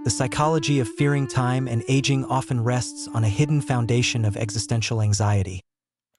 The psychology of fearing time and aging often rests on a hidden foundation of existential anxiety,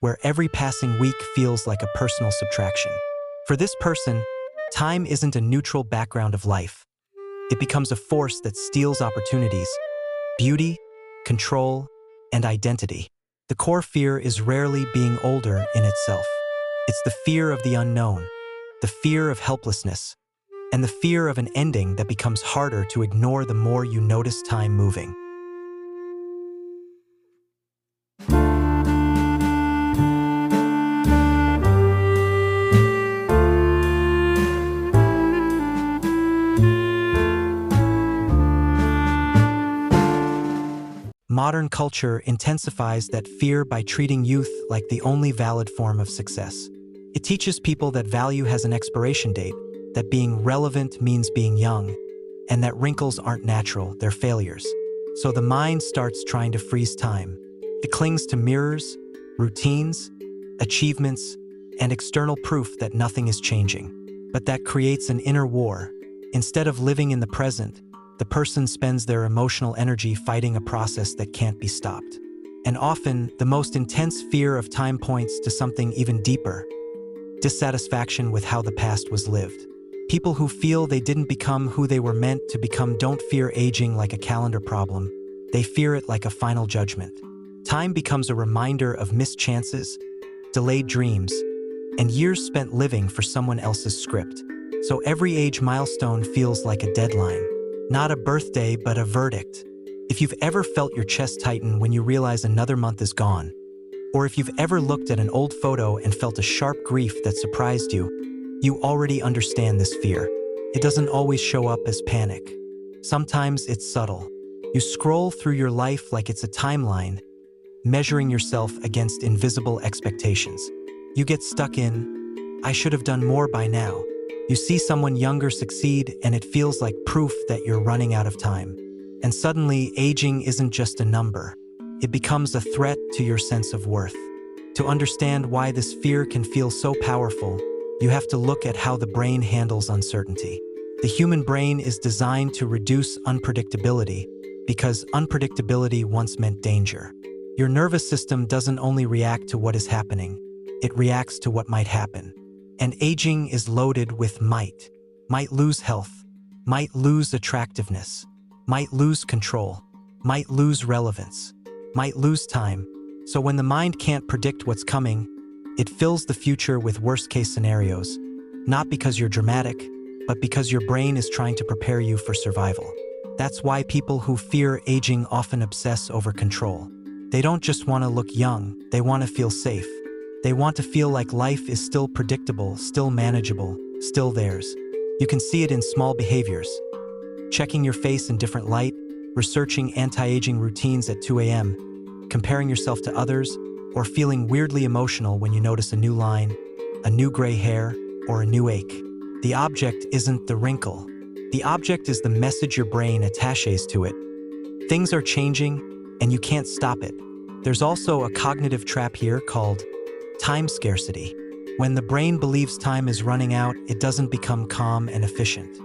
where every passing week feels like a personal subtraction. For this person, time isn't a neutral background of life. It becomes a force that steals opportunities, beauty, control, and identity. The core fear is rarely being older in itself. It's the fear of the unknown, the fear of helplessness, and the fear of an ending that becomes harder to ignore the more you notice time moving. Modern culture intensifies that fear by treating youth like the only valid form of success. It teaches people that value has an expiration date, that being relevant means being young, and that wrinkles aren't natural, they're failures. So the mind starts trying to freeze time. It clings to mirrors, routines, achievements, and external proof that nothing is changing. But that creates an inner war. Instead of living in the present, the person spends their emotional energy fighting a process that can't be stopped. And often, the most intense fear of time points to something even deeper: dissatisfaction with how the past was lived. People who feel they didn't become who they were meant to become don't fear aging like a calendar problem. They fear it like a final judgment. Time becomes a reminder of missed chances, delayed dreams, and years spent living for someone else's script. So every age milestone feels like a deadline. Not a birthday, but a verdict. If you've ever felt your chest tighten when you realize another month is gone, or if you've ever looked at an old photo and felt a sharp grief that surprised you, you already understand this fear. It doesn't always show up as panic. Sometimes it's subtle. You scroll through your life like it's a timeline, measuring yourself against invisible expectations. You get stuck in, "I should have done more by now." You see someone younger succeed, and it feels like proof that you're running out of time. And suddenly, aging isn't just a number. It becomes a threat to your sense of worth. To understand why this fear can feel so powerful, you have to look at how the brain handles uncertainty. The human brain is designed to reduce unpredictability because unpredictability once meant danger. Your nervous system doesn't only react to what is happening, it reacts to what might happen. And aging is loaded with might. Might lose health, might lose attractiveness, might lose control, might lose relevance, might lose time. So when the mind can't predict what's coming, it fills the future with worst-case scenarios, not because you're dramatic, but because your brain is trying to prepare you for survival. That's why people who fear aging often obsess over control. They don't just want to look young, they want to feel safe. They want to feel like life is still predictable, still manageable, still theirs. You can see it in small behaviors. Checking your face in different light, researching anti-aging routines at 2 a.m., comparing yourself to others, or feeling weirdly emotional when you notice a new line, a new gray hair, or a new ache. The object isn't the wrinkle. The object is the message your brain attaches to it. Things are changing, and you can't stop it. There's also a cognitive trap here called time scarcity. When the brain believes time is running out, it doesn't become calm and efficient.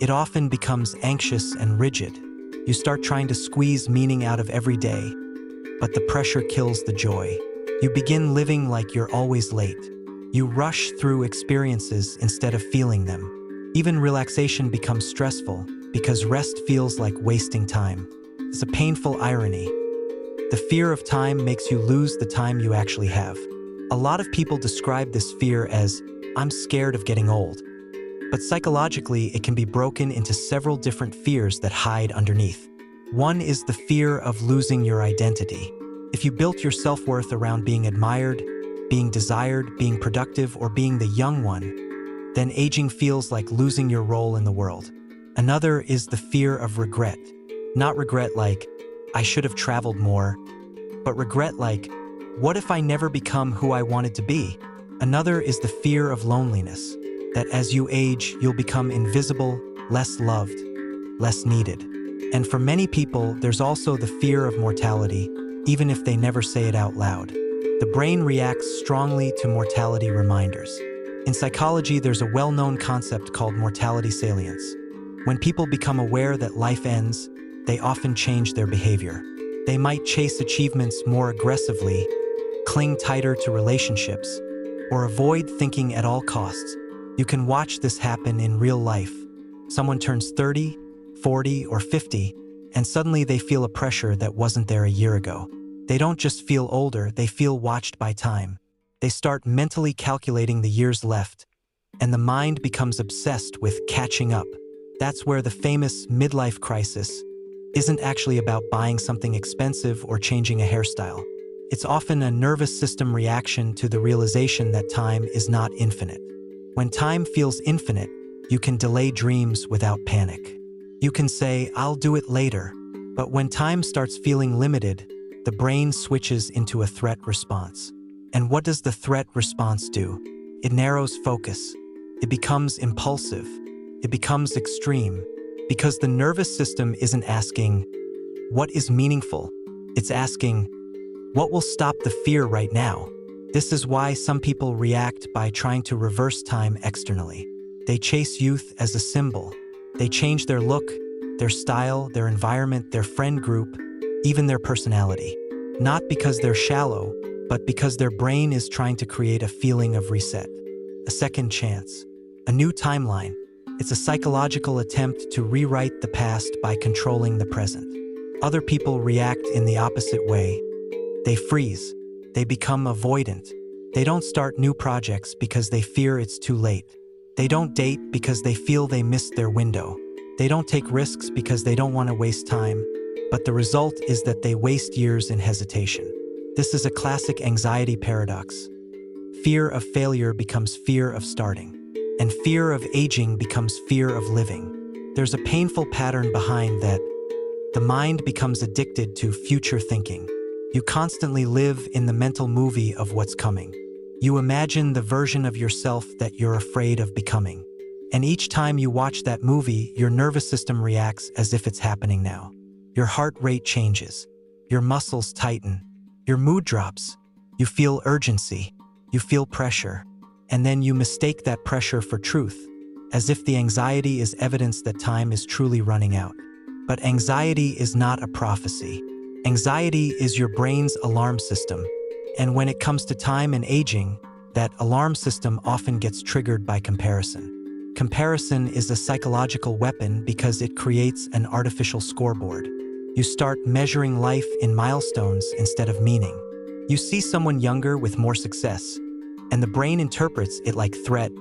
It often becomes anxious and rigid. You start trying to squeeze meaning out of every day, but the pressure kills the joy. You begin living like you're always late. You rush through experiences instead of feeling them. Even relaxation becomes stressful because rest feels like wasting time. It's a painful irony. The fear of time makes you lose the time you actually have. A lot of people describe this fear as, "I'm scared of getting old." But psychologically, it can be broken into several different fears that hide underneath. One is the fear of losing your identity. If you built your self-worth around being admired, being desired, being productive, or being the young one, then aging feels like losing your role in the world. Another is the fear of regret. Not regret like, "I should have traveled more," but regret like, "What if I never become who I wanted to be?" Another is the fear of loneliness, that as you age, you'll become invisible, less loved, less needed. And for many people, there's also the fear of mortality, even if they never say it out loud. The brain reacts strongly to mortality reminders. In psychology, there's a well-known concept called mortality salience. When people become aware that life ends, they often change their behavior. They might chase achievements more aggressively, cling tighter to relationships, or avoid thinking at all costs. You can watch this happen in real life. Someone turns 30, 40, or 50, and suddenly they feel a pressure that wasn't there a year ago. They don't just feel older, they feel watched by time. They start mentally calculating the years left, and the mind becomes obsessed with catching up. That's where the famous midlife crisis isn't actually about buying something expensive or changing a hairstyle. It's often a nervous system reaction to the realization that time is not infinite. When time feels infinite, you can delay dreams without panic. You can say, "I'll do it later." But when time starts feeling limited, the brain switches into a threat response. And what does the threat response do? It narrows focus. It becomes impulsive. It becomes extreme. Because the nervous system isn't asking, "What is meaningful?" It's asking, "What will stop the fear right now?" This is why some people react by trying to reverse time externally. They chase youth as a symbol. They change their look, their style, their environment, their friend group, even their personality. Not because they're shallow, but because their brain is trying to create a feeling of reset. A second chance. A new timeline. It's a psychological attempt to rewrite the past by controlling the present. Other people react in the opposite way. They freeze. They become avoidant. They don't start new projects because they fear it's too late. They don't date because they feel they missed their window. They don't take risks because they don't want to waste time. But the result is that they waste years in hesitation. This is a classic anxiety paradox. Fear of failure becomes fear of starting, and fear of aging becomes fear of living. There's a painful pattern behind that. The mind becomes addicted to future thinking. You constantly live in the mental movie of what's coming. You imagine the version of yourself that you're afraid of becoming. And each time you watch that movie, your nervous system reacts as if it's happening now. Your heart rate changes. Your muscles tighten. Your mood drops. You feel urgency. You feel pressure. And then you mistake that pressure for truth, as if the anxiety is evidence that time is truly running out. But anxiety is not a prophecy. Anxiety is your brain's alarm system. And when it comes to time and aging, that alarm system often gets triggered by comparison. Comparison is a psychological weapon because it creates an artificial scoreboard. You start measuring life in milestones instead of meaning. You see someone younger with more success, and the brain interprets it like threat.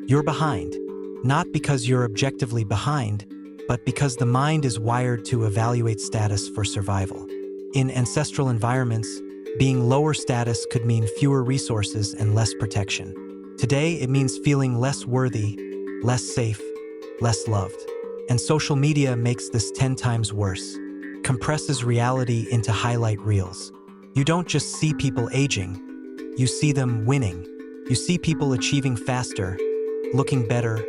You're behind, not because you're objectively behind, but because the mind is wired to evaluate status for survival. In ancestral environments, being lower status could mean fewer resources and less protection. Today, it means feeling less worthy, less safe, less loved. And social media makes this 10 times worse. Compresses reality into highlight reels. You don't just see people aging, you see them winning. You see people achieving faster, looking better,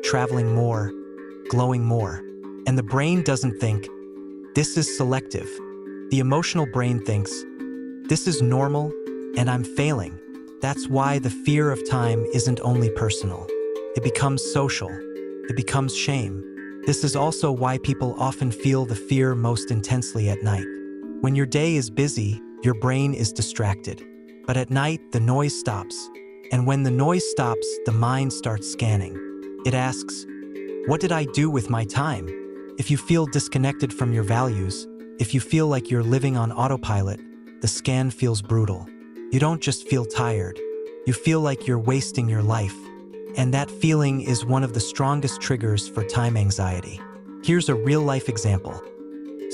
traveling more, glowing more. And the brain doesn't think, "This is selective." The emotional brain thinks, "This is normal, and I'm failing." That's why the fear of time isn't only personal. It becomes social. It becomes shame. This is also why people often feel the fear most intensely at night. When your day is busy, your brain is distracted. But at night, the noise stops. And when the noise stops, the mind starts scanning. It asks, "What did I do with my time?" If you feel disconnected from your values, if you feel like you're living on autopilot, the scan feels brutal. You don't just feel tired. You feel like you're wasting your life. And that feeling is one of the strongest triggers for time anxiety. Here's a real-life example.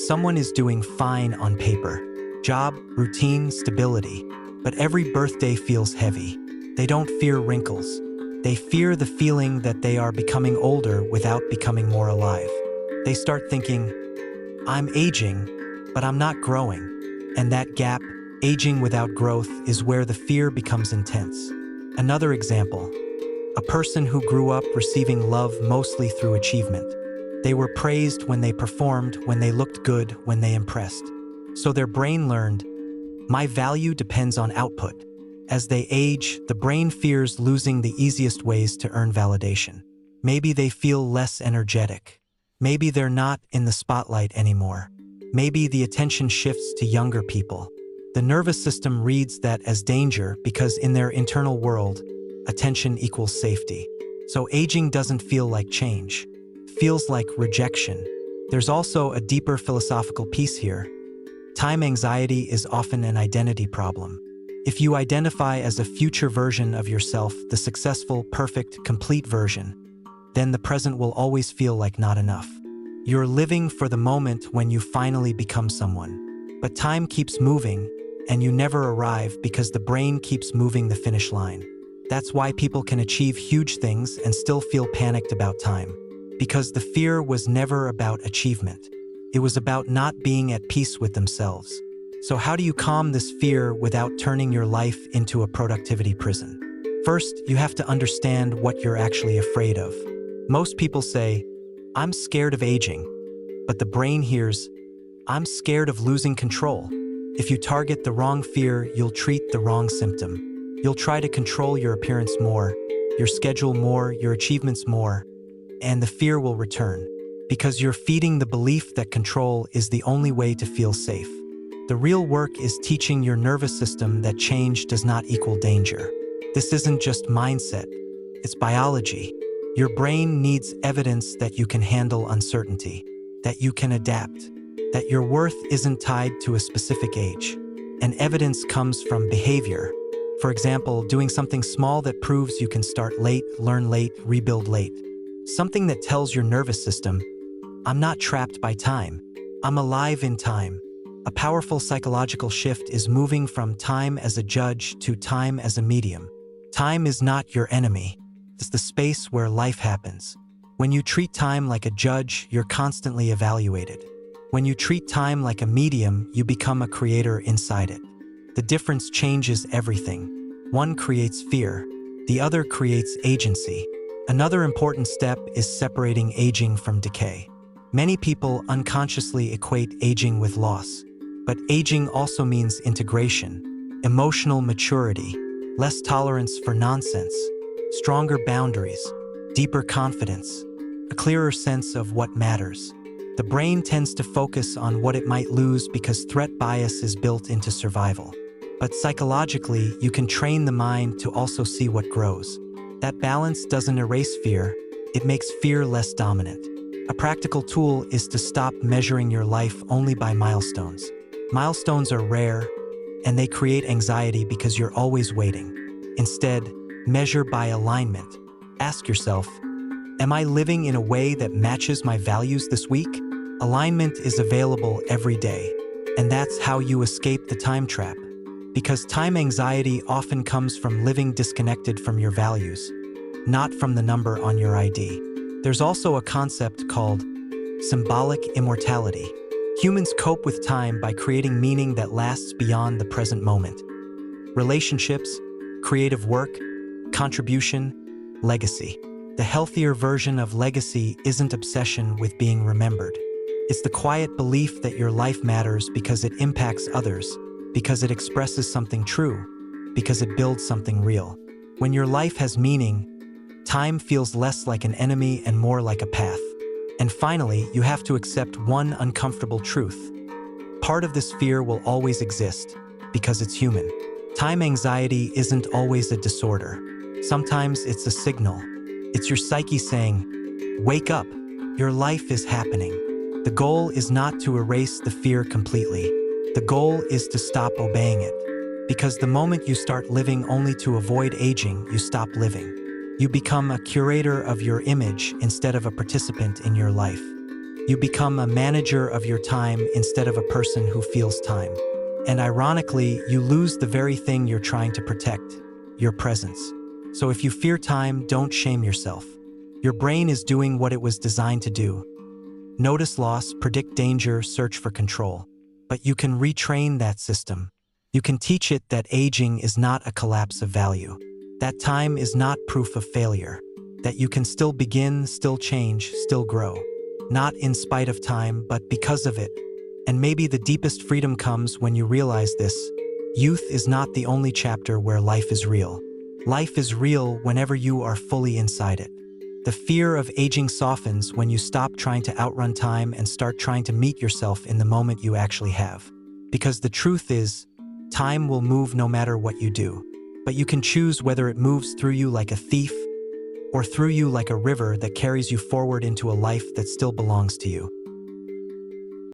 Someone is doing fine on paper. Job, routine, stability. But every birthday feels heavy. They don't fear wrinkles. They fear the feeling that they are becoming older without becoming more alive. They start thinking, "I'm aging, but I'm not growing." And that gap, aging without growth, is where the fear becomes intense. Another example. A person who grew up receiving love mostly through achievement. They were praised when they performed, when they looked good, when they impressed. So their brain learned, "My value depends on output." As they age, the brain fears losing the easiest ways to earn validation. Maybe they feel less energetic. Maybe they're not in the spotlight anymore. Maybe the attention shifts to younger people. The nervous system reads that as danger because in their internal world, attention equals safety. So aging doesn't feel like change. It feels like rejection. There's also a deeper philosophical piece here. Time anxiety is often an identity problem. If you identify as a future version of yourself, the successful, perfect, complete version, then the present will always feel like not enough. You're living for the moment when you finally become someone. But time keeps moving, and you never arrive because the brain keeps moving the finish line. That's why people can achieve huge things and still feel panicked about time. Because the fear was never about achievement. It was about not being at peace with themselves. So how do you calm this fear without turning your life into a productivity prison? First, you have to understand what you're actually afraid of. Most people say, "I'm scared of aging," but the brain hears, "I'm scared of losing control." If you target the wrong fear, you'll treat the wrong symptom. You'll try to control your appearance more, your schedule more, your achievements more, and the fear will return, because you're feeding the belief that control is the only way to feel safe. The real work is teaching your nervous system that change does not equal danger. This isn't just mindset, it's biology. Your brain needs evidence that you can handle uncertainty, that you can adapt, that your worth isn't tied to a specific age. And evidence comes from behavior. For example, doing something small that proves you can start late, learn late, rebuild late. Something that tells your nervous system, "I'm not trapped by time. I'm alive in time." A powerful psychological shift is moving from time as a judge to time as a medium. Time is not your enemy. It's the space where life happens. When you treat time like a judge, you're constantly evaluated. When you treat time like a medium, you become a creator inside it. The difference changes everything. One creates fear, the other creates agency. Another important step is separating aging from decay. Many people unconsciously equate aging with loss, but aging also means integration, emotional maturity, less tolerance for nonsense, stronger boundaries, deeper confidence, a clearer sense of what matters. The brain tends to focus on what it might lose because threat bias is built into survival. But psychologically, you can train the mind to also see what grows. That balance doesn't erase fear, it makes fear less dominant. A practical tool is to stop measuring your life only by milestones. Milestones are rare, and they create anxiety because you're always waiting. Instead, measure by alignment. Ask yourself, am I living in a way that matches my values this week? Alignment is available every day, and that's how you escape the time trap. Because time anxiety often comes from living disconnected from your values, not from the number on your ID. There's also a concept called symbolic immortality. Humans cope with time by creating meaning that lasts beyond the present moment. Relationships, creative work, contribution, legacy. The healthier version of legacy isn't obsession with being remembered. It's the quiet belief that your life matters because it impacts others, because it expresses something true, because it builds something real. When your life has meaning, time feels less like an enemy and more like a path. And finally, you have to accept one uncomfortable truth. Part of this fear will always exist, because it's human. Time anxiety isn't always a disorder. Sometimes it's a signal. It's your psyche saying, "Wake up, your life is happening." The goal is not to erase the fear completely. The goal is to stop obeying it. Because the moment you start living only to avoid aging, you stop living. You become a curator of your image instead of a participant in your life. You become a manager of your time instead of a person who feels time. And ironically, you lose the very thing you're trying to protect, your presence. So if you fear time, don't shame yourself. Your brain is doing what it was designed to do. Notice loss, predict danger, search for control. But you can retrain that system. You can teach it that aging is not a collapse of value. That time is not proof of failure. That you can still begin, still change, still grow. Not in spite of time, but because of it. And maybe the deepest freedom comes when you realize this. Youth is not the only chapter where life is real. Life is real whenever you are fully inside it. The fear of aging softens when you stop trying to outrun time and start trying to meet yourself in the moment you actually have. Because the truth is, time will move no matter what you do. But you can choose whether it moves through you like a thief or through you like a river that carries you forward into a life that still belongs to you.